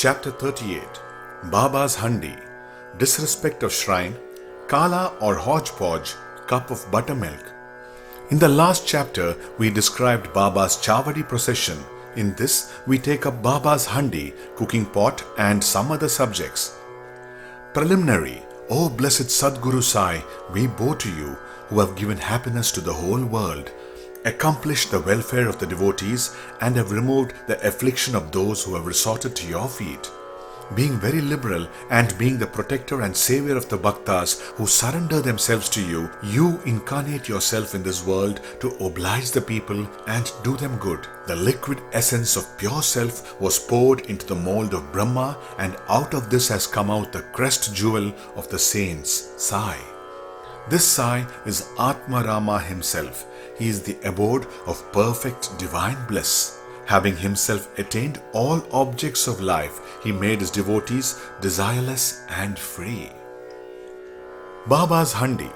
Chapter 38 Baba's Handi, Disrespect of Shrine, Kala or Hodge-Podge, Cup of Buttermilk. In the last chapter, we described Baba's Chavadi procession. In this, we take up Baba's Handi, cooking pot, and some other subjects. Preliminary. O blessed Sadguru Sai, we bow to you, who have given happiness to the whole world, accomplished the welfare of the devotees, and have removed the affliction of those who have resorted to your feet. Being very liberal and being the protector and savior of the bhaktas who surrender themselves to you, you incarnate yourself in this world to oblige the people and do them good. The liquid essence of pure self was poured into the mold of Brahma, and out of this has come out the crest jewel of the saints, Sai. This Sai is Atma Rama himself. He is the abode of perfect divine bliss. Having himself attained all objects of life, he made his devotees desireless and free. Baba's Handi.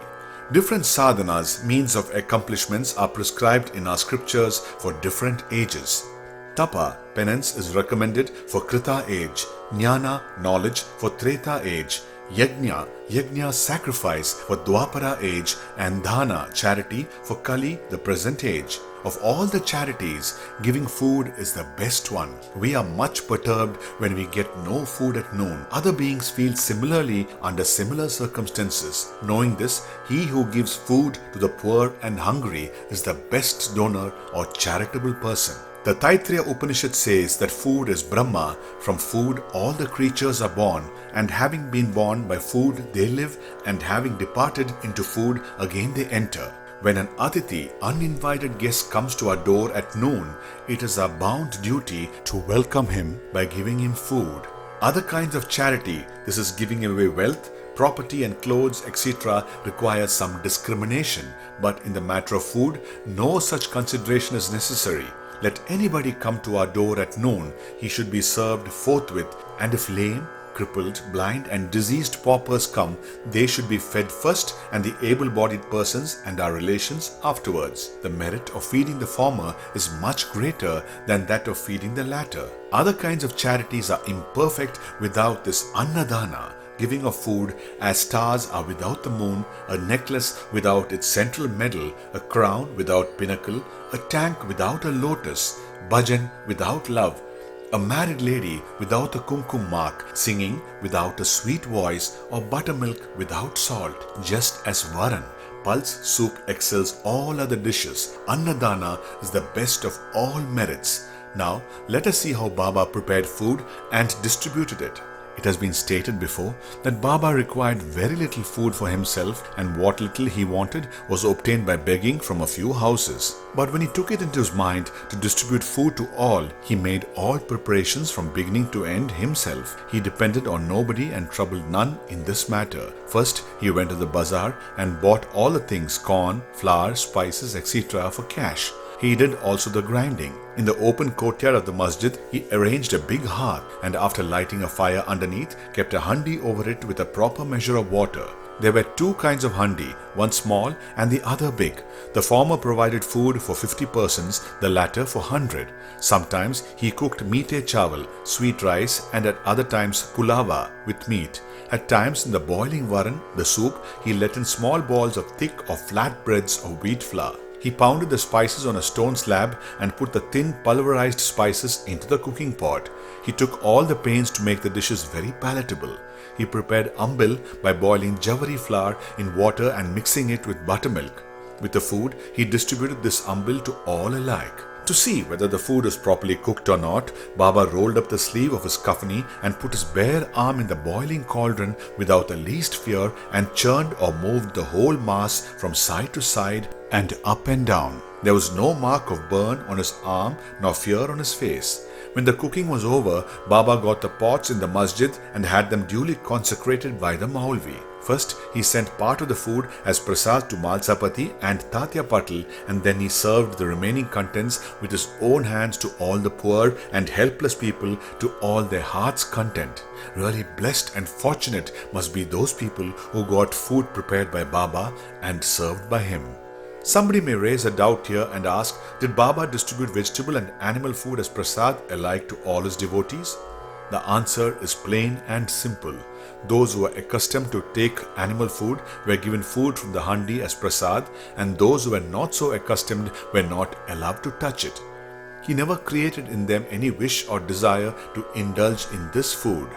Different sadhanas, means of accomplishments, are prescribed in our scriptures for different ages. Tapa, penance, is recommended for Krita age, Jnana, knowledge, for Treta age, Yajna, sacrifice, for Dwapara age, and Dhana, charity, for Kali, the present age. Of all the charities, giving food is the best one. We are much perturbed when we get no food at noon. Other beings feel similarly under similar circumstances. Knowing this, he who gives food to the poor and hungry is the best donor or charitable person. The Taittiriya Upanishad says that food is Brahma. From food all the creatures are born, and having been born by food they live, and having departed into food again they enter. When an Atiti, uninvited guest, comes to our door at noon, it is our bound duty to welcome him by giving him food. Other kinds of charity, this is giving away wealth, property and clothes, etc., requires some discrimination, but in the matter of food, no such consideration is necessary. Let anybody come to our door at noon, he should be served forthwith, and if lame, crippled, blind and diseased paupers come, they should be fed first, and the able-bodied persons and our relations afterwards. The merit of feeding the former is much greater than that of feeding the latter. Other kinds of charities are imperfect without this annadana, giving of food, as stars are without the moon, a necklace without its central medal, a crown without pinnacle, a tank without a lotus, bhajan without love, a married lady without a kumkum mark, singing without a sweet voice, or buttermilk without salt. Just as Varan, pulse soup, excels all other dishes, Annadana is the best of all merits. Now, let us see how Baba prepared food and distributed it. It has been stated before that Baba required very little food for himself, and what little he wanted was obtained by begging from a few houses. But when he took it into his mind to distribute food to all, he made all preparations from beginning to end himself. He depended on nobody and troubled none in this matter. First, he went to the bazaar and bought all the things, corn, flour, spices, etc. for cash. He did also the grinding. In the open courtyard of the masjid, he arranged a big hearth, and after lighting a fire underneath, kept a handi over it with a proper measure of water. There were two kinds of handi, one small and the other big. The former provided food for 50 persons, the latter for 100. Sometimes he cooked meete chawal, sweet rice, and at other times pulava with meat. At times in the boiling varan, the soup, he let in small balls of thick or flat breads of wheat flour. He pounded the spices on a stone slab and put the thin pulverized spices into the cooking pot. He took all the pains to make the dishes very palatable. He prepared ambil by boiling jawari flour in water and mixing it with buttermilk. With the food, he distributed this ambil to all alike. To see whether the food is properly cooked or not, Baba rolled up the sleeve of his kafani and put his bare arm in the boiling cauldron without the least fear, and churned or moved the whole mass from side to side and up and down. There was no mark of burn on his arm nor fear on his face. When the cooking was over, Baba got the pots in the masjid and had them duly consecrated by the Maulvi. First, he sent part of the food as prasad to Malsapati and Tatya Patil, and then he served the remaining contents with his own hands to all the poor and helpless people to all their heart's content. Really blessed and fortunate must be those people who got food prepared by Baba and served by him. Somebody may raise a doubt here and ask, did Baba distribute vegetable and animal food as prasad alike to all his devotees? The answer is plain and simple. Those who were accustomed to take animal food were given food from the handi as prasad, and those who were not so accustomed were not allowed to touch it. He never created in them any wish or desire to indulge in this food.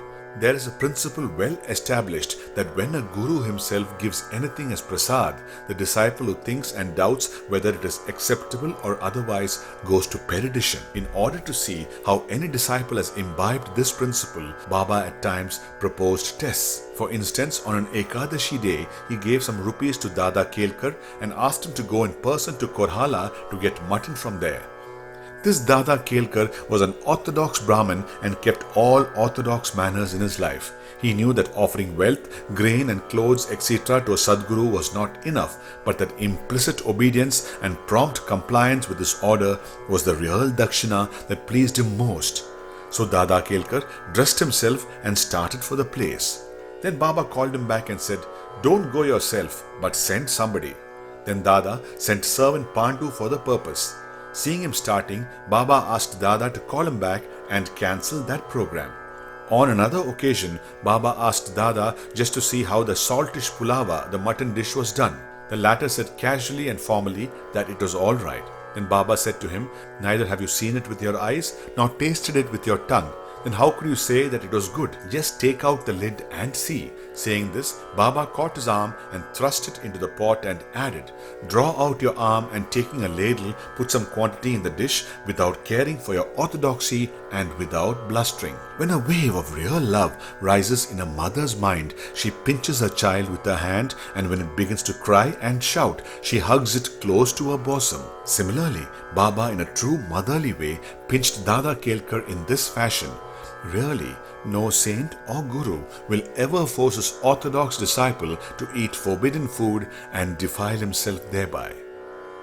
There is a principle well established that when a guru himself gives anything as prasad, the disciple who thinks and doubts whether it is acceptable or otherwise goes to perdition. In order to see how any disciple has imbibed this principle, Baba at times proposed tests. For instance, on an Ekadashi day, he gave some rupees to Dada Kelkar and asked him to go in person to Korhala to get mutton from there. This Dada Kelkar was an orthodox Brahmin and kept all orthodox manners in his life. He knew that offering wealth, grain and clothes etc. to a Sadguru was not enough, but that implicit obedience and prompt compliance with his order was the real dakshina that pleased him most. So Dada Kelkar dressed himself and started for the place. Then Baba called him back and said, "Don't go yourself, but send somebody." Then Dada sent servant Pandu for the purpose. Seeing him starting, Baba asked Dada to call him back and cancel that program. On another occasion, Baba asked Dada just to see how the saltish pulava, the mutton dish, was done. The latter said casually and formally that it was all right. Then Baba said to him, "Neither have you seen it with your eyes, nor tasted it with your tongue. Then how could you say that it was good? Just take out the lid and see." Saying this, Baba caught his arm and thrust it into the pot and added, "Draw out your arm and taking a ladle, put some quantity in the dish without caring for your orthodoxy and without blustering." When a wave of real love rises in a mother's mind, she pinches her child with her hand, and when it begins to cry and shout, she hugs it close to her bosom. Similarly, Baba in a true motherly way pinched Dada Kelkar in this fashion. Really, no saint or guru will ever force his orthodox disciple to eat forbidden food and defile himself thereby.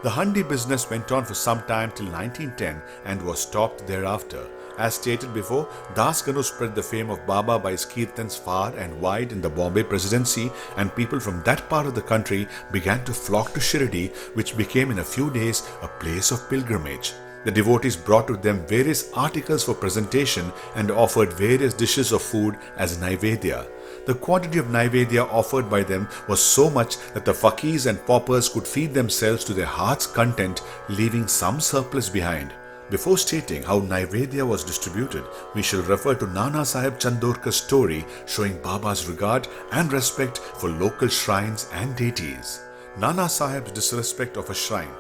The handi business went on for some time till 1910 and was stopped thereafter. As stated before, Das Ganu spread the fame of Baba by his kirtans far and wide in the Bombay Presidency, and people from that part of the country began to flock to Shirdi, which became in a few days a place of pilgrimage. The devotees brought with them various articles for presentation and offered various dishes of food as naivedya. The quantity of naivedya offered by them was so much that the fakirs and paupers could feed themselves to their heart's content, leaving some surplus behind. Before stating how naivedya was distributed, we shall refer to Nana Sahib Chandorkar's story showing Baba's regard and respect for local shrines and deities. Nana Sahib's disrespect of a shrine.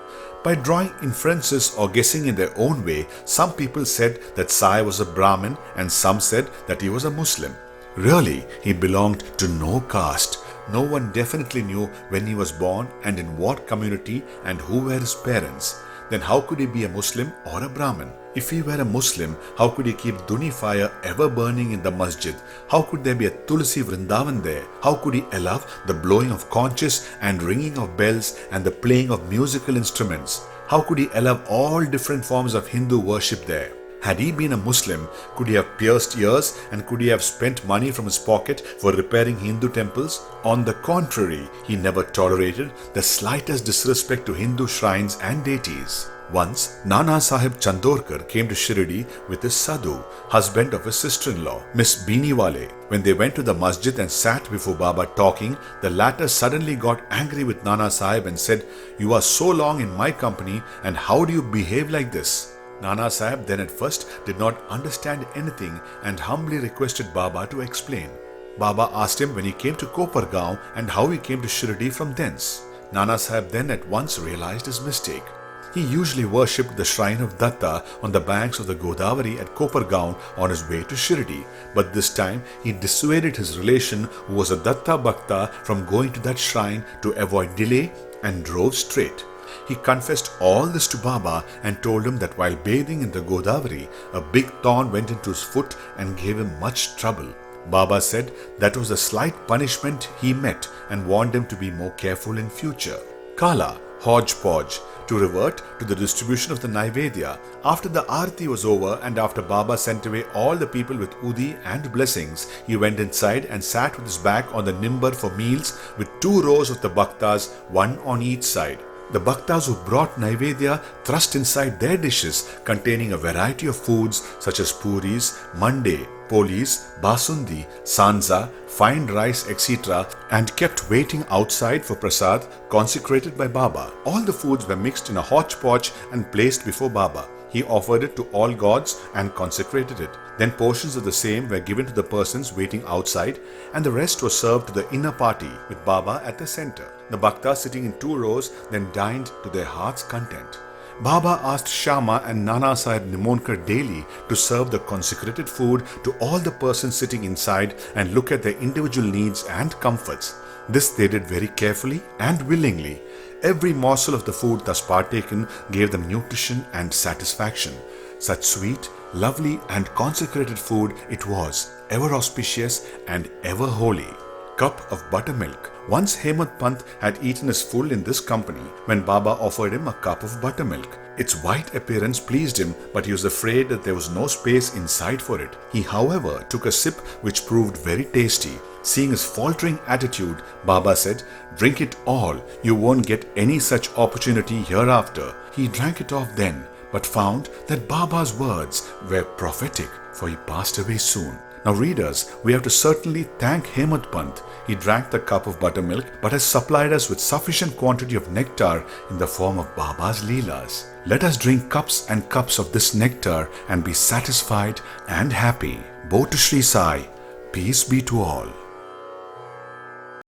By drawing inferences or guessing in their own way, some people said that Sai was a Brahmin and some said that he was a Muslim. Really, he belonged to no caste. No one definitely knew when he was born and in what community and who were his parents. Then how could he be a Muslim or a Brahmin? If he were a Muslim, how could he keep Duni fire ever burning in the masjid? How could there be a Tulsi Vrindavan there? How could he allow the blowing of conches and ringing of bells and the playing of musical instruments? How could he allow all different forms of Hindu worship there? Had he been a Muslim, could he have pierced ears and could he have spent money from his pocket for repairing Hindu temples? On the contrary, he never tolerated the slightest disrespect to Hindu shrines and deities. Once, Nana Sahib Chandorkar came to Shirdi with his sadhu, husband of his sister-in-law, Miss Beaniwale. When they went to the masjid and sat before Baba talking, the latter suddenly got angry with Nana Sahib and said, "You are so long in my company and how do you behave like this?" Nana Sahib then at first did not understand anything and humbly requested Baba to explain. Baba asked him when he came to Kopargaon and how he came to Shirdi from thence. Nana Sahib then at once realized his mistake. He usually worshipped the shrine of Datta on the banks of the Godavari at Kopargaon on his way to Shirdi, but this time he dissuaded his relation who was a Datta Bhakta from going to that shrine to avoid delay and drove straight. He confessed all this to Baba and told him that while bathing in the Godavari, a big thorn went into his foot and gave him much trouble. Baba said that was the slight punishment he met and warned him to be more careful in future. Kala, Hodge-Podge. To revert to the distribution of the Naivedya, after the Aarti was over and after Baba sent away all the people with Udi and blessings, he went inside and sat with his back on the nimbar for meals with 2 rows of the Bhaktas, one on each side. The Bhaktas who brought Naivedya thrust inside their dishes containing a variety of foods such as puris, mande, polis, basundi, sanza, fine rice, etc., and kept waiting outside for prasad consecrated by Baba. All the foods were mixed in a hodgepodge and placed before Baba. He offered it to all gods and consecrated it. Then portions of the same were given to the persons waiting outside, and the rest was served to the inner party with Baba at the center. The bhaktas sitting in 2 rows then dined to their heart's content. Baba asked Shama and Nana Sahib Nimonkar daily to serve the consecrated food to all the persons sitting inside and look at their individual needs and comforts. This they did very carefully and willingly. Every morsel of the food thus partaken gave them nutrition and satisfaction. Such sweet, lovely and consecrated food it was, ever auspicious and ever holy. Cup of buttermilk. Once Hemant Pant had eaten his full in this company when Baba offered him a cup of buttermilk. Its white appearance pleased him, but he was afraid that there was no space inside for it. He, however, took a sip which proved very tasty. Seeing his faltering attitude, Baba said, "Drink it all. You won't get any such opportunity hereafter." He drank it off then, but found that Baba's words were prophetic, for he passed away soon. Now readers, we have to certainly thank Hemant Pant. He drank the cup of buttermilk but has supplied us with sufficient quantity of nectar in the form of Baba's Leelas. Let us drink cups and cups of this nectar and be satisfied and happy. Bo to Sri Sai. Peace be to all.